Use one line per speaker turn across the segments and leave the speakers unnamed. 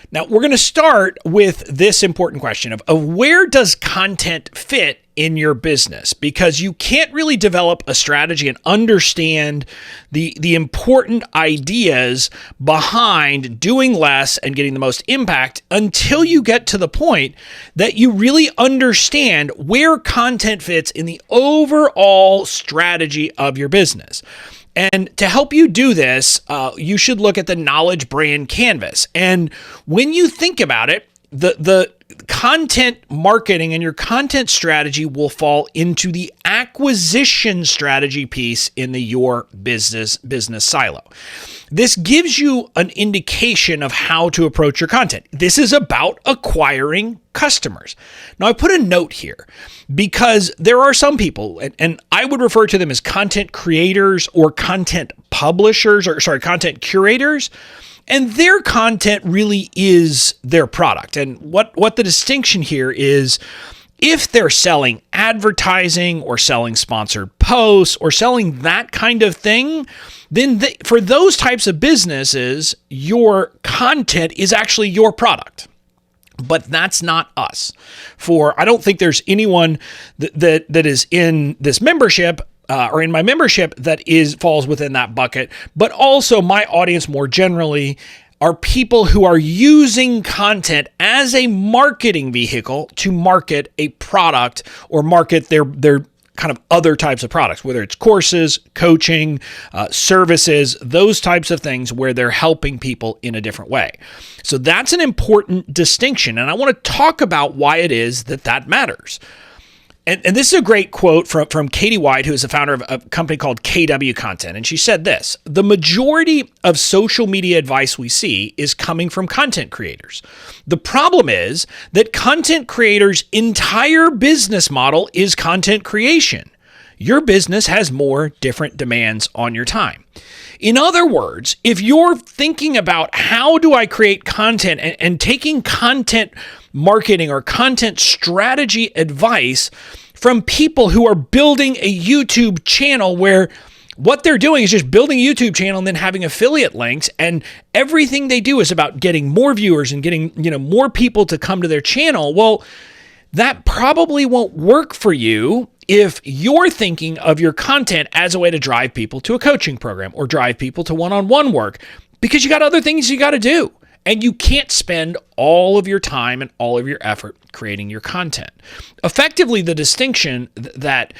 Now, we're going to start with this important question of where does content fit in your business? Because you can't really develop a strategy and understand the important ideas behind doing less and getting the most impact until you get to the point that you really understand where content fits in the overall strategy of your business. And to help you do this, you should look at the knowledge brand canvas. And when you think about it, the content marketing and your content strategy will fall into the acquisition strategy piece in your business silo. This gives you an indication of how to approach your content. This is about acquiring customers. Now, I put a note here because there are some people, and I would refer to them as content creators or content publishers, content curators, and their content really is their product. And what the distinction here is, if they're selling advertising or selling sponsored posts or selling that kind of thing, then for those types of businesses, your content is actually your product. But that's not us. I don't think there's anyone that is in this membership or in my membership that falls within that bucket. But also my audience more generally are people who are using content as a marketing vehicle to market a product or market their kind of other types of products, whether it's courses, coaching, services, those types of things where they're helping people in a different way. So that's an important distinction. And I want to talk about why it is that matters. And this is a great quote from Katie White, who is the founder of a company called KW Content. And she said this: the majority of social media advice we see is coming from content creators. The problem is that content creators' entire business model is content creation. Your business has more different demands on your time. In other words, if you're thinking about how do I create content and taking content marketing or content strategy advice from people who are building a YouTube channel where what they're doing is just building a YouTube channel and then having affiliate links, and everything they do is about getting more viewers and getting, more people to come to their channel, well, that probably won't work for you if you're thinking of your content as a way to drive people to a coaching program or drive people to one-on-one work, because you got other things you got to do. And you can't spend all of your time and all of your effort creating your content. Effectively, the distinction that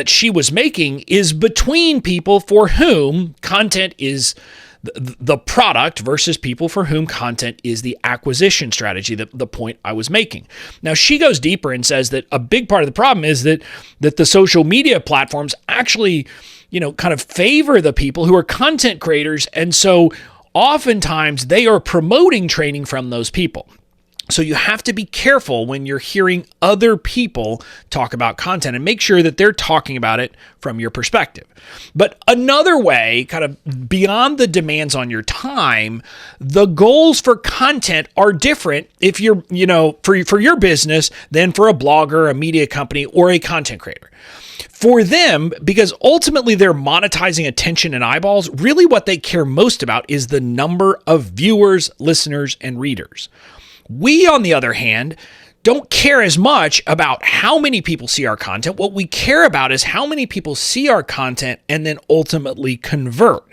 she was making is between people for whom content is the product versus people for whom content is the acquisition strategy, the point I was making. Now, she goes deeper and says that a big part of the problem is that the social media platforms actually, kind of favor the people who are content creators. And so oftentimes they are promoting training from those people. So you have to be careful when you're hearing other people talk about content and make sure that they're talking about it from your perspective. But another way, kind of beyond the demands on your time, the goals for content are different if you're, for your business than for a blogger, a media company, or a content creator. For them, because ultimately they're monetizing attention and eyeballs, really what they care most about is the number of viewers, listeners, and readers. We, on the other hand, don't care as much about how many people see our content. What we care about is how many people see our content and then ultimately convert.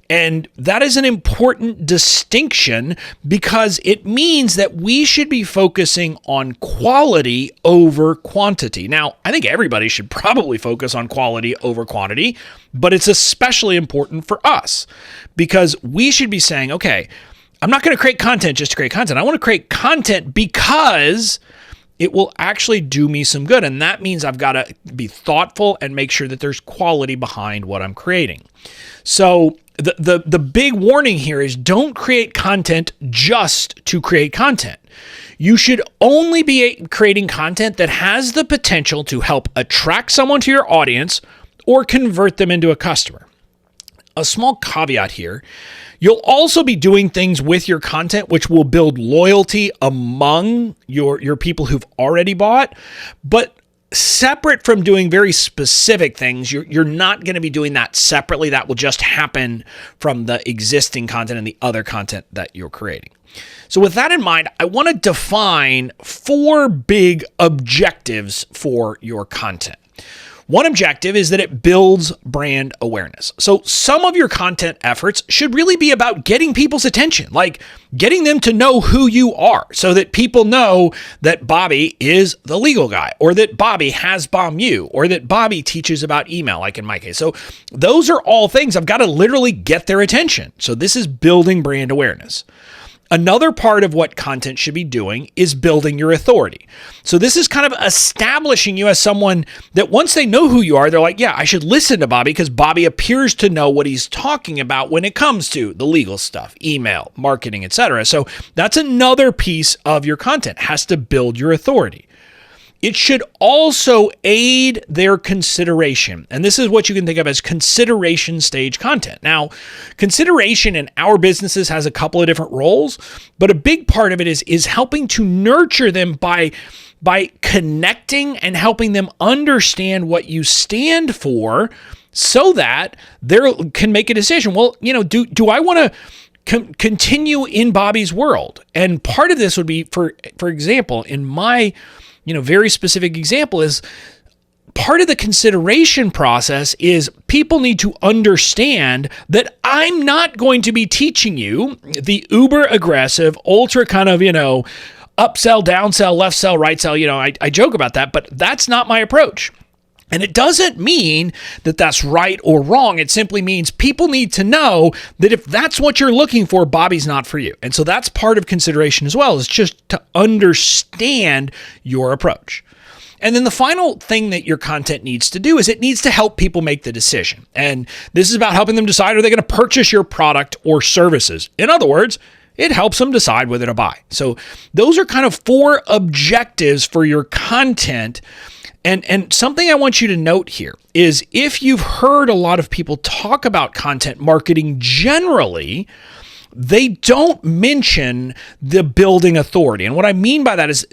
And that is an important distinction because it means that we should be focusing on quality over quantity. Now, I think everybody should probably focus on quality over quantity, but it's especially important for us because we should be saying, okay, I'm not going to create content just to create content. I want to create content because it will actually do me some good. And that means I've got to be thoughtful and make sure that there's quality behind what I'm creating. So the big warning here is don't create content just to create content. You should only be creating content that has the potential to help attract someone to your audience or convert them into a customer. A small caveat here, you'll also be doing things with your content which will build loyalty among your people who've already bought, but separate from doing very specific things. You're not going to be doing that separately. That will just happen from the existing content and the other content that you're creating. So with that in mind, I want to define 4 big objectives for your content. One objective is that it builds brand awareness. So some of your content efforts should really be about getting people's attention, like getting them to know who you are so that people know that Bobby is the legal guy, or that Bobby has BOMU, or that Bobby teaches about email, like in my case. So those are all things I've got to literally get their attention. So this is building brand awareness. Another part of what content should be doing is building your authority. So this is kind of establishing you as someone that once they know who you are, they're like, yeah, I should listen to Bobby because Bobby appears to know what he's talking about when it comes to the legal stuff, email, marketing, etc. So that's another piece of your content, has to build your authority. It should also aid their consideration. And this is what you can think of as consideration stage content. Now, consideration in our businesses has a couple of different roles, but a big part of it is helping to nurture them by connecting and helping them understand what you stand for so that they can make a decision. Well, do I want to continue in Bobby's world? And part of this would be, for example, in my very specific example is part of the consideration process is people need to understand that I'm not going to be teaching you the uber aggressive, ultra kind of, upsell, downsell, left sell, right sell. I joke about that, but that's not my approach. And it doesn't mean that that's right or wrong. It simply means people need to know that if that's what you're looking for, Bobby's not for you. And so that's part of consideration as well, is just to understand your approach. And then the final thing that your content needs to do is it needs to help people make the decision. And this is about helping them decide, are they going to purchase your product or services? In other words, it helps them decide whether to buy. So those are kind of 4 objectives for your content. And something I want you to note here is if you've heard a lot of people talk about content marketing generally, they don't mention the building authority. And what I mean by that is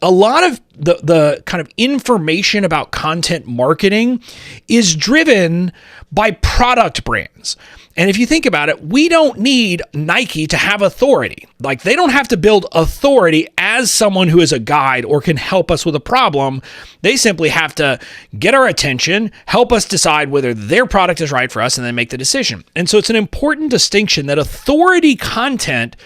a lot of the kind of information about content marketing is driven by product brands. And if you think about it, we don't need Nike to have authority. Like, they don't have to build authority as someone who is a guide or can help us with a problem. They simply have to get our attention, help us decide whether their product is right for us, and then make the decision. And so it's an important distinction that authority content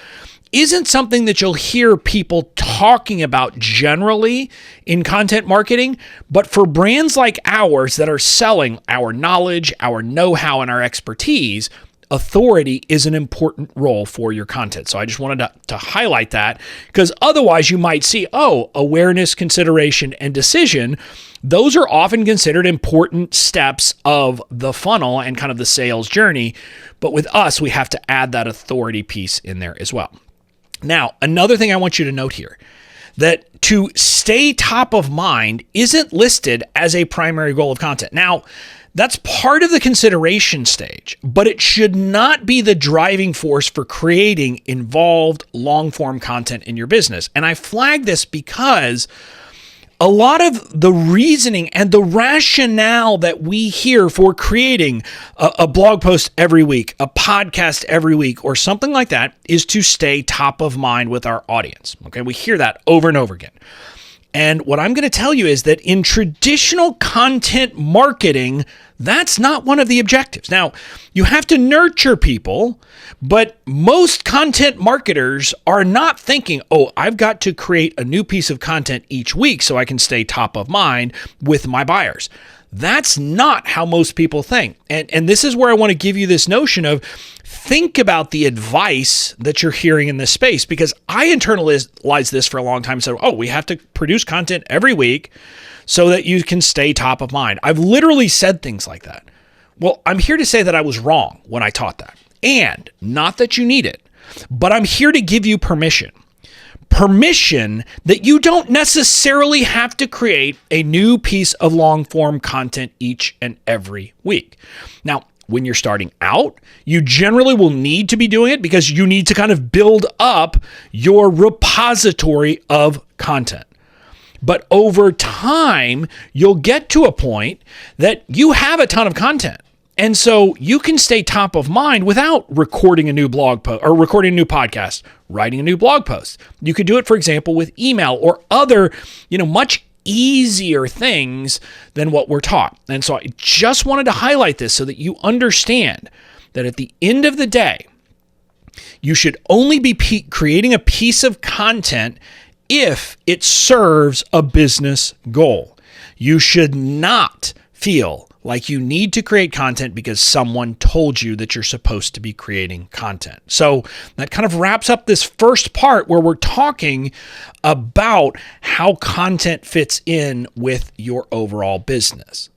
isn't something that you'll hear people talking about generally in content marketing, but for brands like ours that are selling our knowledge, our know-how, and our expertise, authority is an important role for your content. So I just wanted to highlight that, because otherwise you might see, awareness, consideration, and decision. Those are often considered important steps of the funnel and kind of the sales journey. But with us, we have to add that authority piece in there as well. Now, another thing I want you to note here, that to stay top of mind isn't listed as a primary goal of content. Now, that's part of the consideration stage, but it should not be the driving force for creating involved long-form content in your business. And I flag this because a lot of the reasoning and the rationale that we hear for creating a blog post every week, a podcast every week, or something like that is to stay top of mind with our audience. Okay, we hear that over and over again. And what I'm going to tell you is that in traditional content marketing, that's not one of the objectives. Now, you have to nurture people, but most content marketers are not thinking, I've got to create a new piece of content each week so I can stay top of mind with my buyers. That's not how most people think. And this is where I want to give you this notion of think about the advice that you're hearing in this space, because I internalized this for a long time. So, we have to produce content every week so that you can stay top of mind. I've literally said things like that. Well, I'm here to say that I was wrong when I taught that. And not that you need it, but I'm here to give you permission that you don't necessarily have to create a new piece of long-form content each and every week. Now, when you're starting out, you generally will need to be doing it because you need to kind of build up your repository of content. But over time, you'll get to a point that you have a ton of content. And so you can stay top of mind without recording a new blog post or recording a new podcast, writing a new blog post. You could do it, for example, with email or other, much easier things than what we're taught. And so I just wanted to highlight this so that you understand that at the end of the day, you should only be creating a piece of content if it serves a business goal. You should not feel like you need to create content because someone told you that you're supposed to be creating content. So that kind of wraps up this first part where we're talking about how content fits in with your overall business.